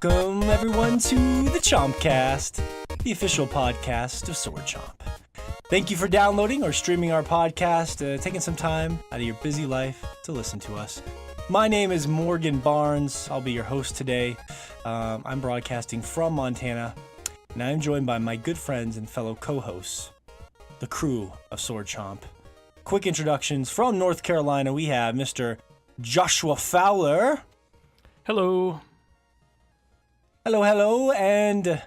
Welcome, everyone, to the Chompcast, the official podcast of Sword Chomp. Thank you for downloading or streaming our podcast, taking some time out of your busy life to listen to us. My name is Morgan Barnes. I'll be your host today. I'm broadcasting from Montana, and I'm joined by my good friends and fellow co-hosts, the crew of Sword Chomp. Quick introductions. From North Carolina, we have Mr. Joshua Fowler. Hello. Hello, and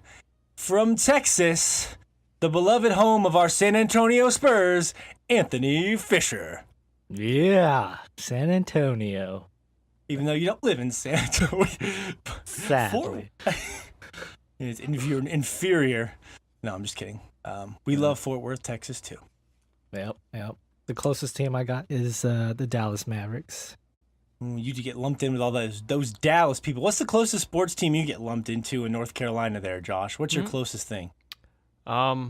from Texas, the beloved home of our San Antonio Spurs, Anthony Fisher. Yeah, San Antonio. Even though you don't live in San Antonio. Sadly. You're inferior. No, I'm just kidding. We love Fort Worth, Texas, too. Yep. The closest team I got is the Dallas Mavericks. You get lumped in with all those Dallas people. What's the closest sports team you get lumped into in North Carolina there, Josh? What's your closest thing? I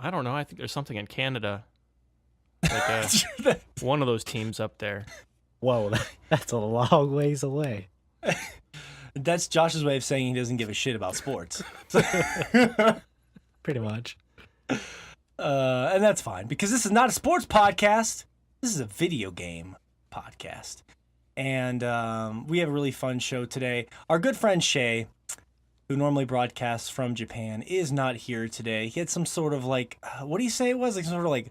don't know. I think there's something in Canada. Like one of those teams up there. Whoa, that's a long ways away. That's Josh's way of saying he doesn't give a shit about sports. Pretty much. And that's fine, because this is not a sports podcast. This is a video game podcast. And we have a really fun show today. Our good friend Shay, who normally broadcasts from Japan, is not here today. He had some sort of what do you say it was? Like some sort of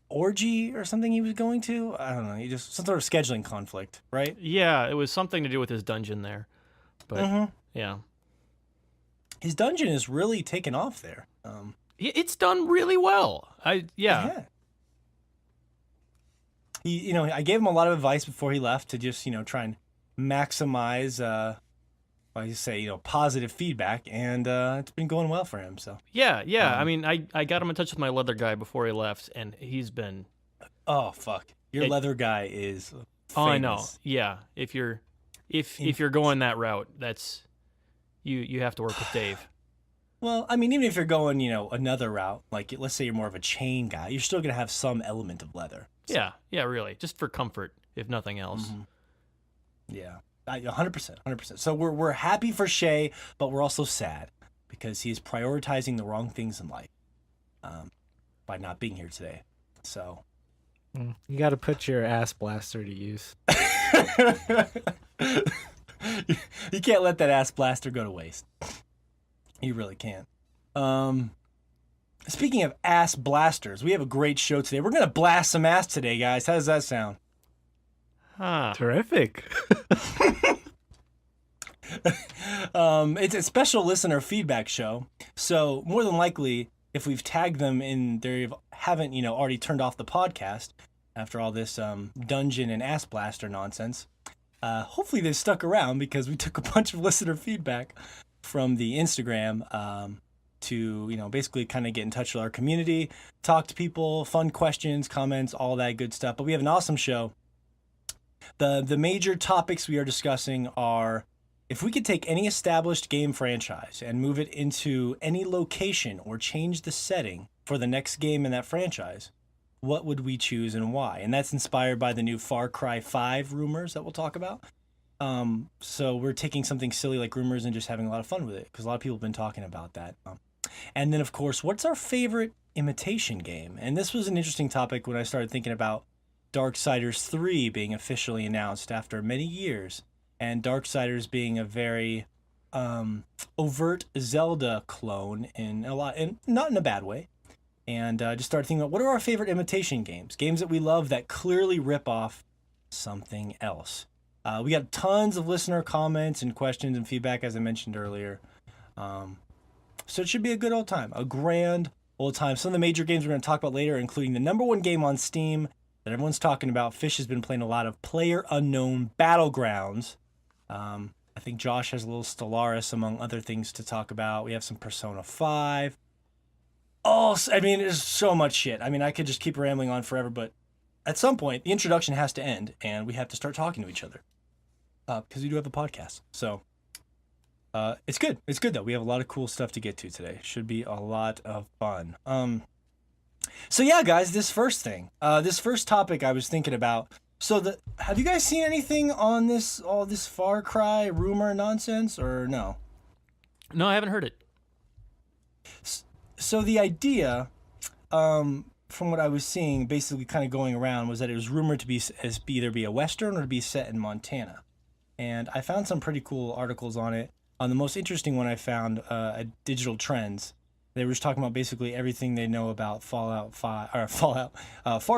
orgy or something he was going to? I don't know. He just some sort of scheduling conflict, right? Yeah, it was something to do with his dungeon there. But yeah. His dungeon is really taken off there. It's done really well. Yeah. I gave him a lot of advice before he left to just, try and maximize, positive feedback, and it's been going well for him. So Yeah. I mean, I got him in touch with my leather guy before he left, and he's been. Oh fuck! Your leather guy is. Famous. Oh, I know. Yeah, if you're going that route, that's you have to work with Dave. Well, I mean, even if you're going, another route, like let's say you're more of a chain guy, you're still gonna have some element of leather. So. Yeah, really, just for comfort, if nothing else. Mm-hmm. Yeah, 100%. So we're happy for Shay, but we're also sad because he's prioritizing the wrong things in life by not being here today. So you got to put your ass blaster to use. You can't let that ass blaster go to waste. You really can't. Speaking of ass blasters, we have a great show today. We're going to blast some ass today, guys. How does that sound? Huh. Terrific. It's a special listener feedback show. So more than likely, if we've tagged them in, they haven't, already turned off the podcast after all this dungeon and ass blaster nonsense. Hopefully they've stuck around because we took a bunch of listener feedback from the Instagram to, basically kind of get in touch with our community, talk to people, fun questions, comments, all that good stuff. But we have an awesome show. The major topics we are discussing are if we could take any established game franchise and move it into any location or change the setting for the next game in that franchise, what would we choose and why? And that's inspired by the new Far Cry 5 rumors that we'll talk about. So we're taking something silly like rumors and just having a lot of fun with it because a lot of people have been talking about that. And then, of course, what's our favorite Imitation game? And this was an interesting topic when I started thinking about Darksiders 3 being officially announced after many years, and Darksiders being a very overt Zelda clone and not in a bad way. And just started thinking about what are our favorite Imitation games that we love that clearly rip off something else. We got tons of listener comments and questions and feedback, as I mentioned earlier. So it should be a good old time, a grand old time. Some of the major games we're going to talk about later, including the number one game on Steam that everyone's talking about. Fish has been playing a lot of PlayerUnknown Battlegrounds. I think Josh has a little Stellaris, among other things to talk about. We have some Persona 5. Oh, I mean, there's so much shit. I mean, I could just keep rambling on forever, but at some point, the introduction has to end, and we have to start talking to each other. Because we do have a podcast. So it's good. It's good, though. We have a lot of cool stuff to get to today. Should be a lot of fun. So yeah, guys, this first topic I was thinking about. So have you guys seen anything on all this Far Cry rumor nonsense, or no? No, I haven't heard it. So the idea, from what I was seeing, basically kind of going around, was that it was rumored to be either be a Western or to be set in Montana. And I found some pretty cool articles on it. On the most interesting one I found, at Digital Trends, they were just talking about basically everything they know about Far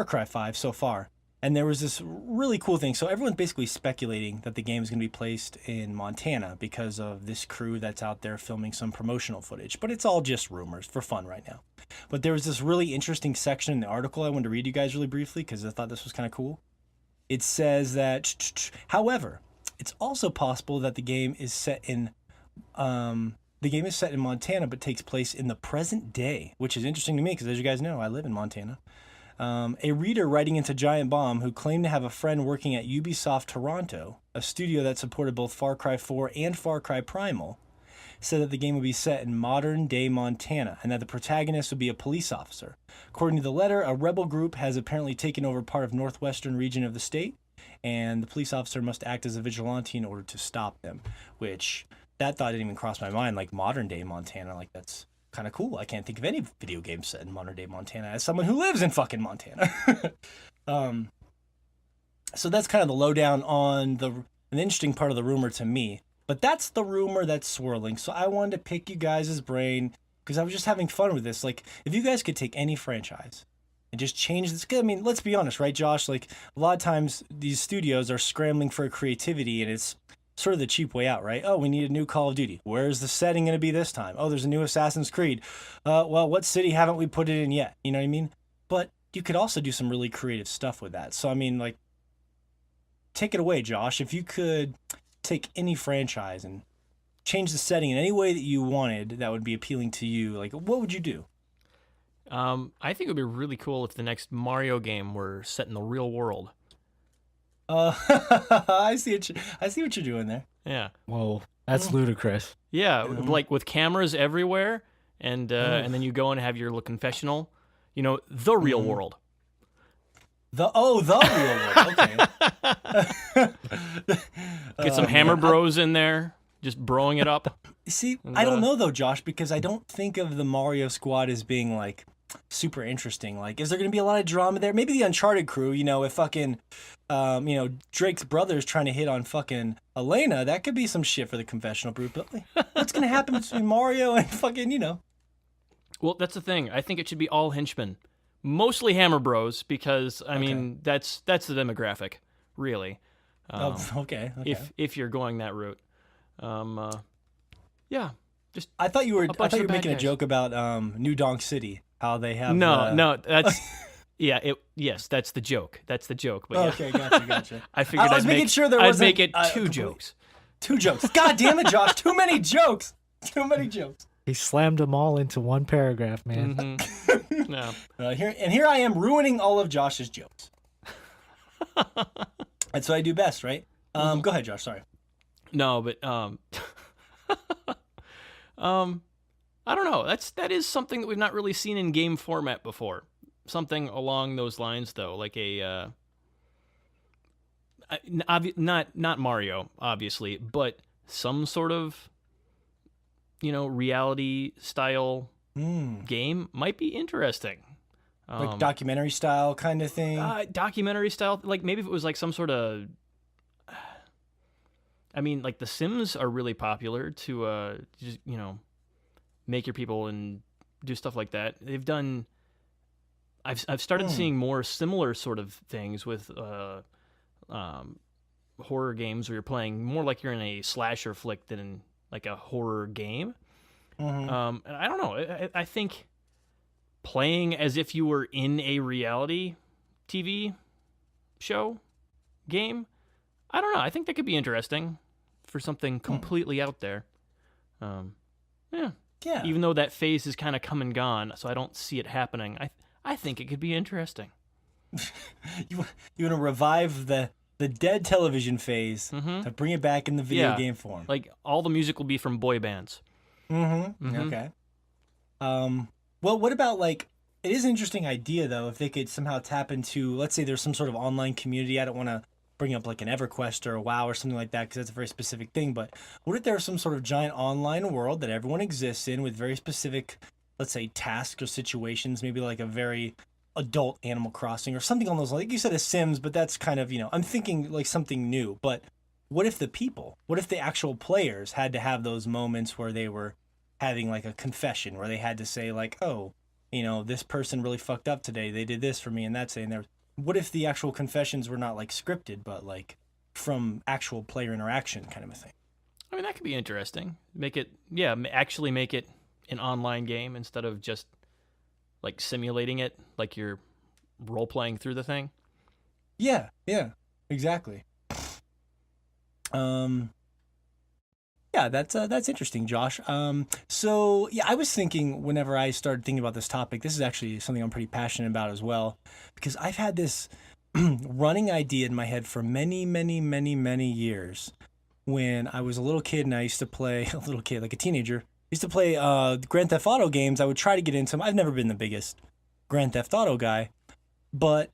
Cry 5 so far. And there was this really cool thing. So everyone's basically speculating that the game is going to be placed in Montana because of this crew that's out there filming some promotional footage. But it's all just rumors for fun right now. But there was this really interesting section in the article I wanted to read you guys really briefly because I thought this was kind of cool. It says that, however, it's also possible that the game is set in Montana, but takes place in the present day, which is interesting to me because, as you guys know, I live in Montana. A reader writing into Giant Bomb who claimed to have a friend working at Ubisoft Toronto, a studio that supported both Far Cry 4 and Far Cry Primal, said that the game would be set in modern-day Montana and that the protagonist would be a police officer. According to the letter, a rebel group has apparently taken over part of northwestern region of the state, and the police officer must act as a vigilante in order to stop them, which that thought didn't even cross my mind, like modern-day Montana, like that's kind of cool. I can't think of any video game set in modern-day Montana as someone who lives in fucking Montana. So that's kind of the lowdown on an interesting part of the rumor to me. But that's the rumor that's swirling. So I wanted to pick you guys' brain because I was just having fun with this. Like, if you guys could take any franchise and just change this. I mean, let's be honest, right, Josh? Like, a lot of times these studios are scrambling for creativity, and it's sort of the cheap way out, right? Oh, we need a new Call of Duty. Where's the setting going to be this time? Oh, there's a new Assassin's Creed. Well, what city haven't we put it in yet? You know what I mean? But you could also do some really creative stuff with that. So, I mean, like, take it away, Josh. If you could take any franchise and change the setting in any way that you wanted that would be appealing to you, like, what would you do? I think it would be really cool if the next Mario game were set in the real world. I see what you're doing there. Yeah. Whoa, that's ludicrous. Yeah, like with cameras everywhere, and then you go and have your little confessional. You know, the real world. The real world. Okay. Get some Hammer Bros in there, just broing it up. See, I don't know though, Josh, because I don't think of the Mario Squad as being like super interesting. Like, is there going to be a lot of drama there? Maybe the Uncharted crew, you know, if fucking, Drake's brother's trying to hit on fucking Elena, that could be some shit for the confessional group. But like, what's going to happen between Mario and fucking, you know? Well, that's the thing. I think it should be all henchmen. Mostly Hammer Bros, because, I mean, that's the demographic, really. Okay. If you're going that route. Yeah. Just I thought you were making guys. a joke about New Donk City, how they have No, that's yes, that's the joke. That's the joke. But yeah. Okay, gotcha. I figured I'd make it two jokes. Two jokes. God damn it, Josh! Too many jokes. He slammed them all into one paragraph, man. Mm-hmm. No. Here I am ruining all of Josh's jokes. That's what I do best, right? Go ahead, Josh. Sorry. No, but I don't know. That is something that we've not really seen in game format before. Something along those lines, though, like a not Mario, obviously, but some sort of reality style game might be interesting. Like documentary style kind of thing. Documentary style, like maybe if it was like some sort of. I mean, like The Sims are really popular to just make your people and do stuff like that. They've done. I've started seeing more similar sort of things with horror games where you're playing more like you're in a slasher flick than in like a horror game. And I don't know. I think playing as if you were in a reality TV show game. I don't know. I think that could be interesting for something completely out there. Yeah. Even though that phase is kind of come and gone, so I don't see it happening. I think it could be interesting. You want to revive the dead television phase to bring it back in the video game form. Like all the music will be from boy bands. Okay. Well, what about like? It is an interesting idea though. If they could somehow tap into, let's say there's some sort of online community. I don't want to bring up like an EverQuest or a WoW or something like that because that's a very specific thing. But what if there was some sort of giant online world that everyone exists in with very specific, let's say, tasks or situations, maybe like a very adult Animal Crossing or something on those, like you said, a Sims, but that's kind of, I'm thinking like something new. But what if what if the actual players had to have those moments where they were having like a confession, where they had to say like, oh, this person really fucked up today. They did this for me and that's it. And there, what if the actual confessions were not like scripted, but like from actual player interaction kind of a thing? I mean, that could be interesting. Actually make it an online game instead of just like simulating it, like you're role playing through the thing. Yeah, exactly. Yeah, that's interesting, Josh. So yeah, I was thinking whenever I started thinking about this topic, this is actually something I'm pretty passionate about as well, because I've had this running idea in my head for many, many, many, many years. When I was a little kid and I used to play, a little kid, like a teenager, used to play Grand Theft Auto games. I would try to get into them. I've never been the biggest Grand Theft Auto guy, but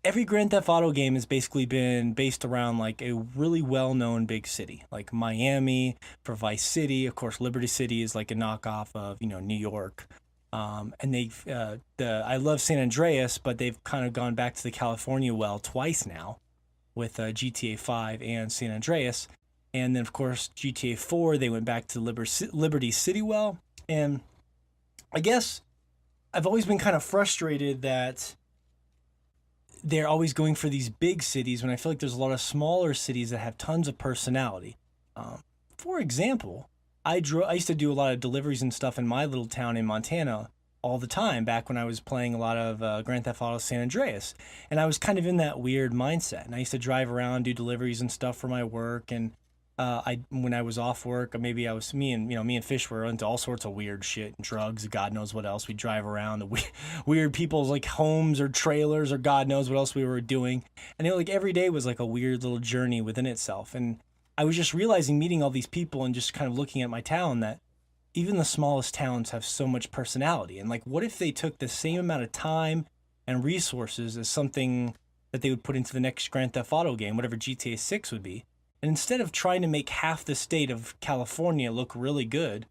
every Grand Theft Auto game has basically been based around like a really well-known big city, like Miami for Vice City. Of course, Liberty City is like a knockoff of New York. And they've I love San Andreas, but they've kind of gone back to the California well twice now, with GTA 5 and San Andreas. And then, of course, GTA 4, they went back to Liberty City well. And I guess I've always been kind of frustrated that they're always going for these big cities when I feel like there's a lot of smaller cities that have tons of personality. For example, I used to do a lot of deliveries and stuff in my little town in Montana all the time back when I was playing a lot of Grand Theft Auto San Andreas. And I was kind of in that weird mindset. And I used to drive around, do deliveries and stuff for my work. And when I was off work, maybe me and Fish were into all sorts of weird shit and drugs, God knows what else. We'd drive around the weird people's like homes or trailers or God knows what else we were doing. And like every day was like a weird little journey within itself. And I was just realizing, meeting all these people and just kind of looking at my town, that even the smallest towns have so much personality. And like, what if they took the same amount of time and resources as something that they would put into the next Grand Theft Auto game, whatever GTA 6 would be, and instead of trying to make half the state of California look really good,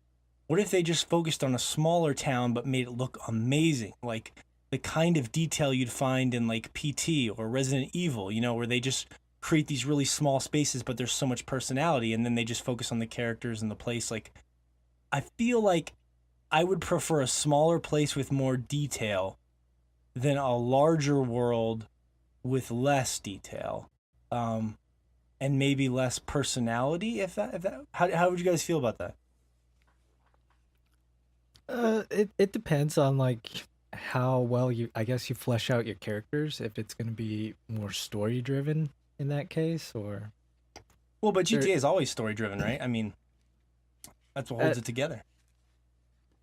what if they just focused on a smaller town but made it look amazing? Like the kind of detail you'd find in like PT or Resident Evil, where they just create these really small spaces, but there's so much personality, and then they just focus on the characters and the place. Like, I feel like I would prefer a smaller place with more detail than a larger world with less detail. And maybe less personality, if that how would you guys feel about that? It depends on like how well you flesh out your characters, if it's going to be more story driven in that case, or well, but GTA is always story driven, right? I mean, that's what holds it together.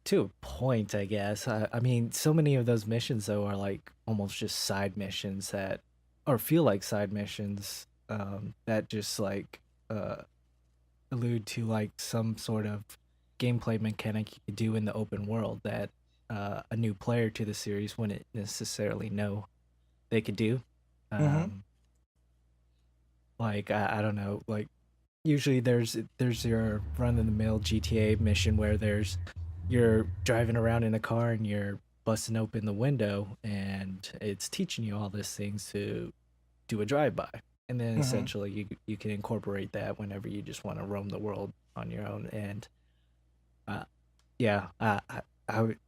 To a point, I guess. I mean, so many of those missions though are like almost just side missions that, or feel like side missions, that just like allude to like some sort of gameplay mechanic you could do in the open world that a new player to the series wouldn't necessarily know they could do. Like I don't know, like usually there's your run-of-the-mill GTA mission where you're driving around in a car and you're busting open the window and it's teaching you all these things to do a drive-by. And then essentially you can incorporate that whenever you just want to roam the world on your own. And I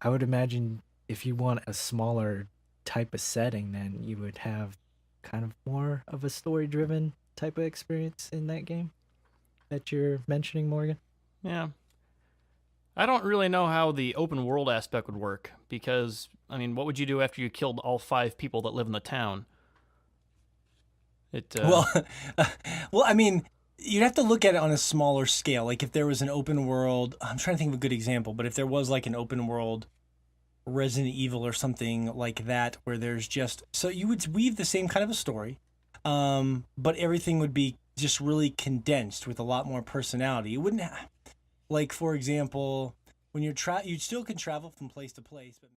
would imagine if you want a smaller type of setting, then you would have kind of more of a story-driven type of experience in that game that you're mentioning, Morgan. Yeah. I don't really know how the open world aspect would work, because, I mean, what would you do after you killed all 5 people that live in the town? Well, I mean, you'd have to look at it on a smaller scale. Like if there was an open world, I'm trying to think of a good example, but if there was like an open world Resident Evil or something like that, where there's just, so you would weave the same kind of a story, but everything would be just really condensed with a lot more personality. You wouldn't have, like, for example, when you still can travel from place to place, but